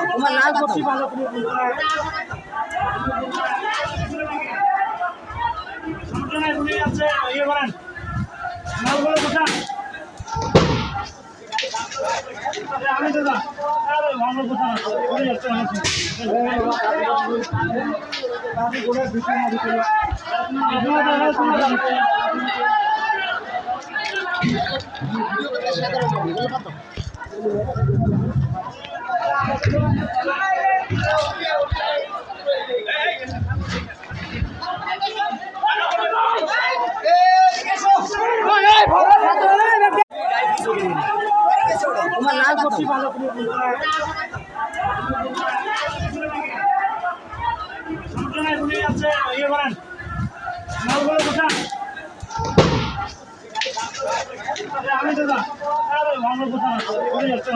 তোমার লাল করছি ভালো করে আছে ইয়ে করেন মালগুলো কোথায় আমি দাদা আরে ভালো কোথায় ওই যাচ্ছে আমি গোড়া দিতে না দিতে তোমার লাল করছি ভালো করে আছে ইয়ে করেন মালগুলো কোথায় আমি দাদা আরে ভালো কোথায় ওই যাচ্ছে